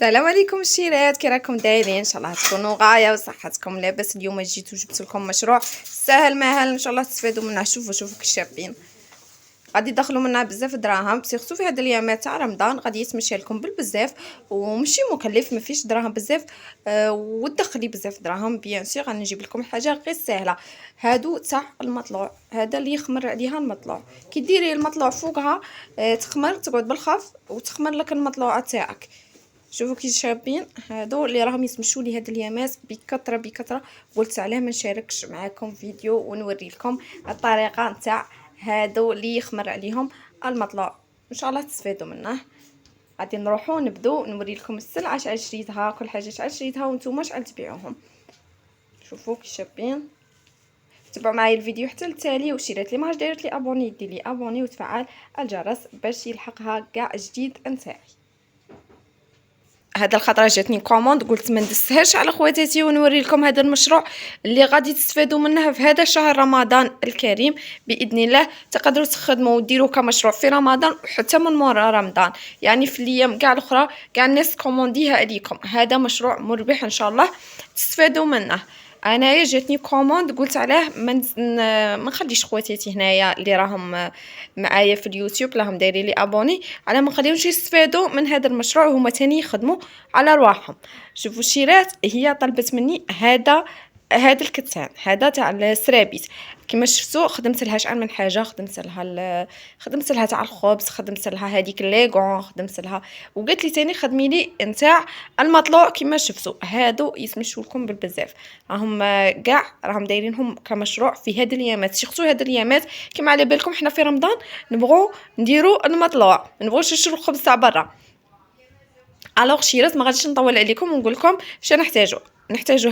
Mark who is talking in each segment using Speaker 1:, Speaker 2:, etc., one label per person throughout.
Speaker 1: السلام عليكم الشيرات، كي راكم دايرين؟ ان شاء الله تكونوا غايه وصحتكم لاباس. اليوم جيت وجبت لكم مشروع سهل ماهل ان شاء الله تستفادوا منه. شوفوا كي شابين، غادي يدخلوا منها بزاف دراهم، سيرتو في هاد الايامات تاع رمضان غادي يتمشى لكم بالبزاف ومشي مكلف، ما فيش دراهم بزاف. وتدخلي بزاف دراهم بيان سور. غادي نجيب لكم حاجه غير سهله. هادو تاع المطلوع، هذا اللي يخمر عليها المطلوع. كي ديري المطلوع فوقها تخمر، تقعد بالخف وتخمر لك المطلوعه تاعك. شوفوا كي شابين، هادو اللي راهم يتمشوا لي هاد الايامات بكثره. قلت علاه ما نشاركش معاكم فيديو ونوري لكم الطريقه نتاع هادو اللي يخمر عليهم المطلوع، ان شاء الله تستفادوا منه. غادي نروحوا نبداو نوري لكم السلعه شحال شريتها، كل حاجه شحال شريتها وانتم شحال تبيعوهم. شوفوا كي شابين، تبعوا معايا الفيديو حتى للتالي، وشيرات لي ما دايرت لي ابوني دير لي ابوني وتفعل الجرس باش يلحقها كاع جديد نتاعي. هذا الخطره جاتني كوموند، قلت ما ندسهاش على خواتاتي ونوري لكم هذا المشروع اللي غادي تستفادوا منه في هذا شهر رمضان الكريم باذن الله. تقدروا تخدموا وديروا كمشروع في رمضان وحتى من مورا رمضان، يعني في الايام كاع الاخرى كاع الناس كومونديها عليكم. هذا مشروع مربح ان شاء الله تستفادوا منه. انايا جاتني كوموند قلت علاه ما نخليش خواتاتي هنايا اللي راهم معايا في اليوتيوب راهم دايرين لي ابوني، على ما نخليهمش يستفادوا من هذا المشروع وهما تاني يخدموا على رواحهم. شوفوا الشيرات، هي طلبت مني هذا الكتان هذا تاع السرابيت. كما شفتوا خدمت لها شحال من حاجه، خدمت لها تاع الخبز، خدمت لها هذيك ليغون، خدمت لها وقالت لي تاني خدمي لي نتاع المطلوع. كما شفتوا هادو يسمشوا لكم بالبزاف، راهم كاع راهم دايرينهم كمشروع في هاد الايامات. شفتوا هاد الايامات كما على بالكم حنا في رمضان نبغوا نديروا المطلوع، ما نبغوش نشرو الخبز تاع برا. الوغ شيرات ما غاديش نطول عليكم ونقول لكم واش نحتاجوا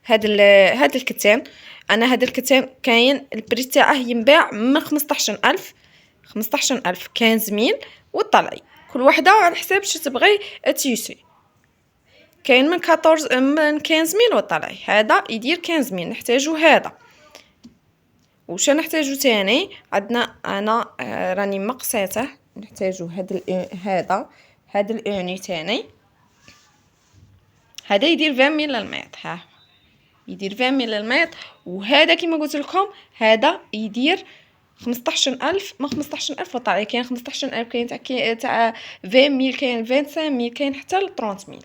Speaker 1: هذا الكتان. انا هذا الكتان كاين البري تاعه ينباع من 15000 15,000 وطلعي كل وحده على حساب شو تبغي تيسي. كاين من 15,000 وطلعي، هذا يدير 15,000. نحتاجو هذا. وش نحتاجو تاني؟ عندنا انا راني مقساته، نحتاجو هذا الاني تاني. هذا يدير 20 ملم، يدير 20 ملم. وهذا كما قلت لكم هذا يدير 15,000 ما 15,000 وطلع. كاين 15,000، كاين تاع 20,000، كاين 25,000، كاين حتى ل 30,000.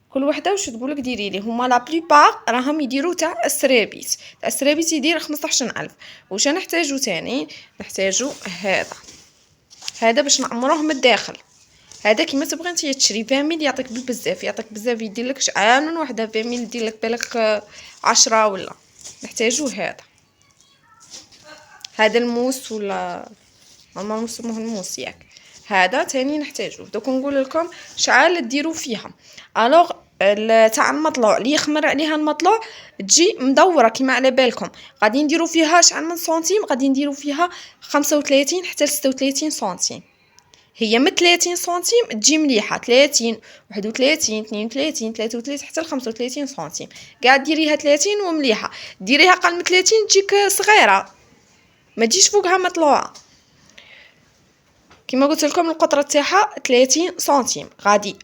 Speaker 1: كل وحده واش تقولك ديري لي. هما لا بليبار راهم يديروا تاع السرابيس يدير 15,000. واش نحتاجو تاني؟ نحتاجو هذا باش نعمروه من الداخل. هذا كيما تبغي انت تشري 20,000 يعطيك بزاف يدير لك شحال من وحده. 20,000 يدير لك بالك 10 ولا. نحتاجو هذا الموس ولا ما نسموه الموس ياك. هذا تاني نحتاجو. دوك نقول لكم شحال ديروا فيها. الوغ تاع المطلوع اللي يخمر عليها المطلوع تجي مدوره كيما على بالكم. غادي نديروا فيها شحال من سنتيم؟ غادي نديروا فيها 35 حتى 36 سنتيم. هي من 30 سنتيم تجي مليحه، 30 31 32 33 حتى ل 35 سنتيم. قاعد ديريها 30 ومليحه. ديريها اقل من 30 تجيك صغيره، ما تجيش فوقها مطلوعه. كما قلت لكم القطره تاعها 30 سنتيم. غادي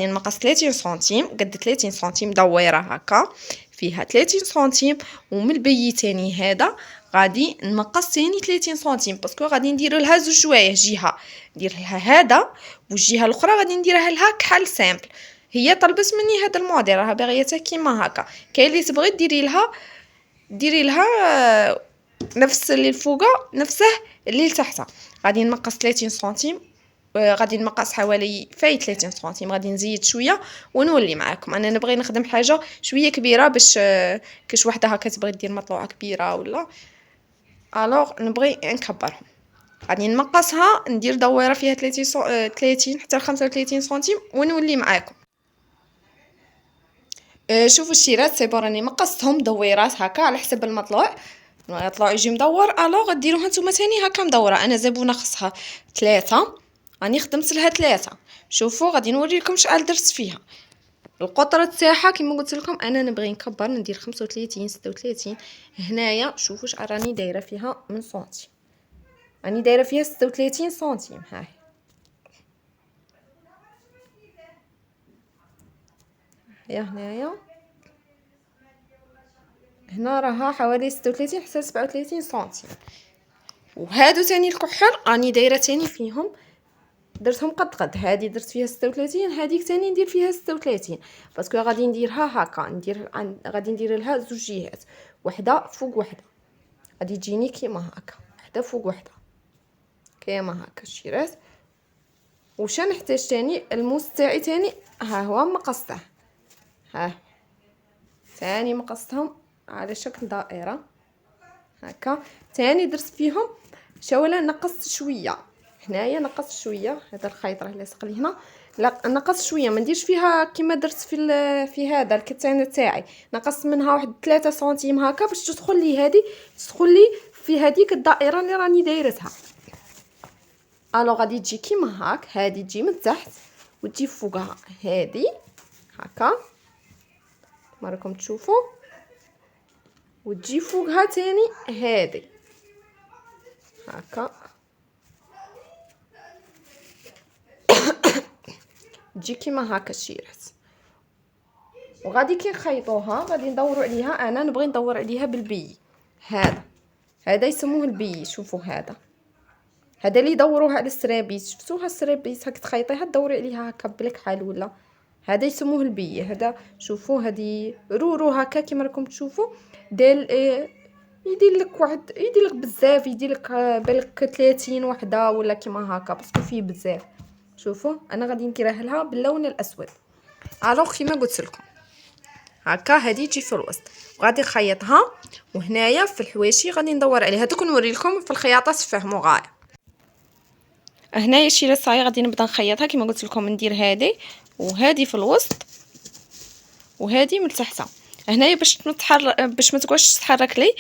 Speaker 1: نمقص 30 سنتيم قد 30 سنتيم دويره هكا فيها 30 سنتيم. ومن البي تاني هذا غادي نمقص تاني 30 سنتيم باسكو غادي ندير لها زوج جوايه. جهه ندير لها هذا والجهه الاخرى غادي نديرها لها كحل سامبل. هي طلبت مني هذا الموديل، راها باغيته كيما هكا. كاين اللي تبغي ديري لها نفس اللي الفوقه نفسه اللي لتحت. غادي نمقص 30 سنتيم، غادي نمقص حوالي 30 سنتيم. غادي نزيد شويه ونولي معاكم. انا نبغي نخدم حاجه شويه كبيره باش كاش وحده هكا تبغي دير مطلوعه كبيره ولا. الوغ نبغي نكبرهم. غادي نمقصها ندير دويره فيها 30 حتى 35 سنتيم ونولي معاكم. شوفوا الشيرات سي بون راني مقصتهم دويرات هكا على حسب المطلوع. يطلع يجي مدور. الوغ ديروها نتوما تاني هكا مدوره. انا زبونه خصها 3، راني خدمت لها 3. شوفوا غادي نوريكم شحال درت فيها. القطره تاعها كيما قلت لكم انا نبغي نكبر ندير 35 36. هنايا شوفوا شحال راني دايره فيها من سنتيم. راني دايره فيها 36 سنتيم. هاي هنايا هنا راها حوالي 36 حتى 37 سنتيم. وهادو تاني الكحل راني دايره تاني فيهم، درتهم قد هادي درت فيها 36، هاديك تاني ندير فيها 36 باسكو غادي نديرها هكا، غادي ندير لها زوج جهات، وحده فوق وحده، غادي تجيني كيما هكا، وحده فوق وحده كيما هكا الشيرات. وش نحتاج تاني؟ الموس تاعي تاني ها هو مقصته، ها تاني مقصتهم على شكل دائره هكا. تاني درت فيهم شوله نقصت شويه هنايا، نقصت شويه هذا الخيط راه لاصق لي هنا، لا نقصت شويه ما نديرش فيها كيما درت في هذا الكتانه تاعي، نقصت منها واحد 3 سنتيم هكا باش تدخل لي هذه، تدخل لي في هذيك الدائره اللي راني دايرتها. الو غادي تجي كيما هاك، هذه تجي من تحت وتجي فوقها هذه هكا كما راكم تشوفوا، وتجي فوقها تاني هذه هكا تجي كيما هكا الشيرات. وغادي كي نخيطوها غادي ندوروا عليها، انا نبغي ندور عليها بالبي، هذا يسموه البي. شوفوا هذا اللي يدوروها على السرابيس، شفتوها السرابيس هاك تخيطيها تدوري عليها هكا بالكحل ولا، هذا يسموه البي. هذا شوفوا هذه رورو هكا كيما راكم تشوفوا، ديال يدير لك بزاف، يدير لك بالك 30 وحده ولا كيما هكا باسكو فيه بزاف. شوفوا انا غادي نديرها لها باللون الاسود. الوغ كيما قلت لكم هكا هذه تجي في الوسط وغادي نخيطها، وهنايا في الحواشي غادي ندور عليها. دوك نوري لكم في الخياطه تفهموا غايه. هنايا شي رصايه غادي نبدا نخيطها كيما قلت لكم، ندير هذه وهذه في الوسط وهذه من تحت هنايا باش ما تقعدش تتحرك لي.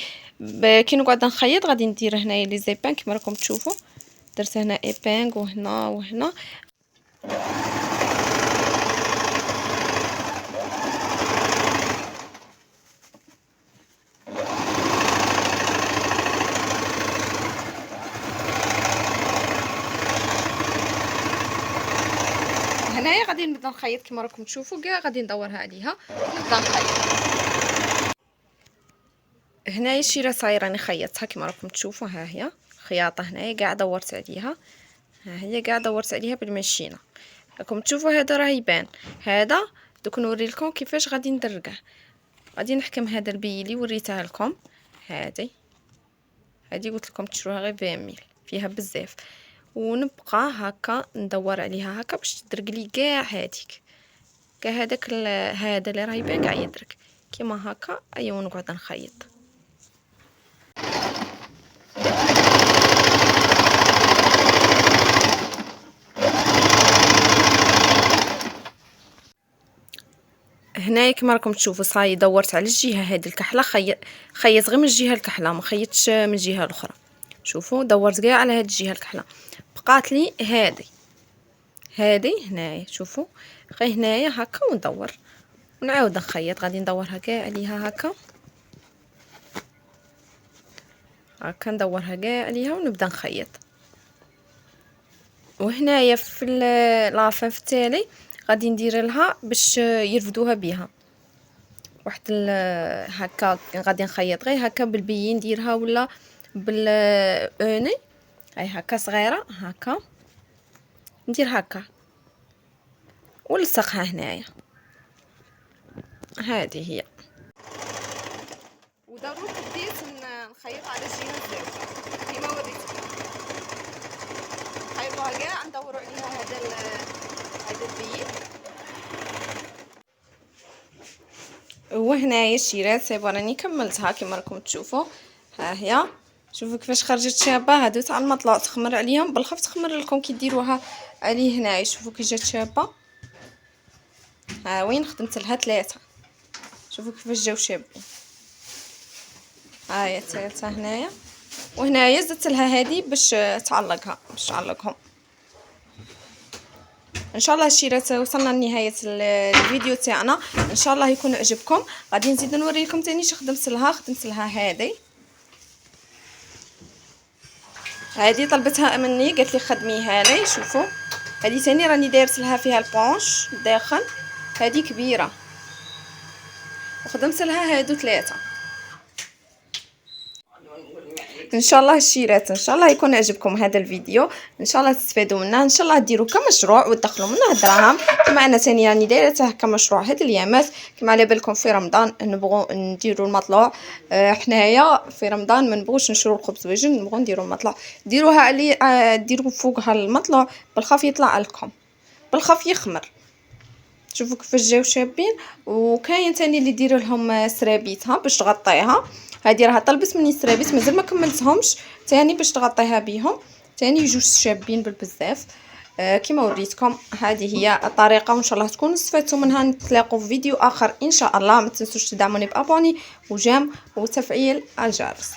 Speaker 1: كي نقعد نخيط غادي ندير هنايا لي زيبان كيما راكم تشوفوا، درت هنا ايبانغ وهنا وهنا. هنايا غادي نبدا نخيط كيما راكم تشوفوا، كاع غادي ندورها عليها ونبدا نخيط. هنايا شي رصايه راني خيطتها كيما راكم تشوفوا، ها هي خياطه هنايا كاع دورت عليها، ها هي كاع دورت عليها بالماشينه راكم تشوفوا. هذا راه يبان، هذا دوك نوري لكم كيفاش غادي ندرقه. غادي نحكم هذا البي اللي وريتها لكم، هذه قلت لكم تشروها غير 20 ميل فيها بزاف، ونبقى هكا ندور عليها هكا باش تدرق لي كاع هذيك كاع هذا اللي راه يبان كاع يدرك كيما هكا. ايوا نقعد نخيط. هنايا كما راكم تشوفوا صاي دورت على الجهه هذه الكحله، خيط غير من الجهه الكحله ما خيطش من الجهه الاخرى. شوفوا دورت كاع على هذه الجهه الكحله، بقات لي هذه هنايا. شوفوا غير هنايا هكا وندور ونعاود نخيط. غادي ندورها كاع عليها هكا ندورها كاع عليها ونبدا نخيط. وهنايا في لافاف التالي غادي ندير لها باش يرفدوها بها واحد هكا. غادي نخيط غير هكا بالبي نديرها ولا بالاني، هاي هكا صغيره هكا ندير هكا ولصقها هنايا. هذه هي. وضروري بديت نخيط على الجهه الزاويه كيما وريتكم، نخيطوها كاع ندوروا عليها هذا البي. وهنايا الشيرات صافي راني كملتها كيما راكم تشوفوا، ها هي. شوفوا كيفاش خرجت شابه. هادو تاع المطلع تخمر عليهم بالخف، تخمر لكم كي ديروها عليه هنايا. شوفوا كي جات شابه، ها وين خدمت لها 3. شوفوا كيفاش جاو شابين. ها هي الثالثه هنايا، وهنايا زدت لها هذه باش تعلقهم. ان شاء الله الشيرات وصلنا لنهايه الفيديو تاعنا، ان شاء الله يكون عجبكم. غادي نزيد نوري لكم ثاني شي خدمت لها هذه طلبتها مني، قالت لي خدميها لي. شوفوا هذه ثاني راني دايرت لها فيها البونش الداخل، هذه كبيره وخدمت لها هادو 3. ان شاء الله الشيرات ان شاء الله يكون عجبكم هذا الفيديو، ان شاء الله تستفادوا منه، ان شاء الله ديروا كمشروع وتدخلوا منه الدراهم كما انا ثاني راني دايرته كمشروع هاد الايامات. كما على بالكم في رمضان نبغوا نديروا المطلوع، حنايا في رمضان ما نبغوش نشرو الخبز وجن، نبغوا نديروا المطلوع. ديروها علي ديروا فوقها المطلوع بالخف يطلع لكم، بالخف يخمر، شوفوا كيفاش جاو شابين. وكاين تاني اللي يديروا لهم سرابيتها باش تغطيها، هذه راها طلبت مني سرابيت مازال ما كملتهمش تاني باش تغطيها بيهم، تاني يجوا شابين بالبزاف. كما وريتكم هذه هي الطريقه، وان شاء الله تكونوا استفدتوا منها. نتلاقوا في فيديو اخر ان شاء الله. ما تنسوش تدعموني بابوني وجيم وتفعيل الجرس.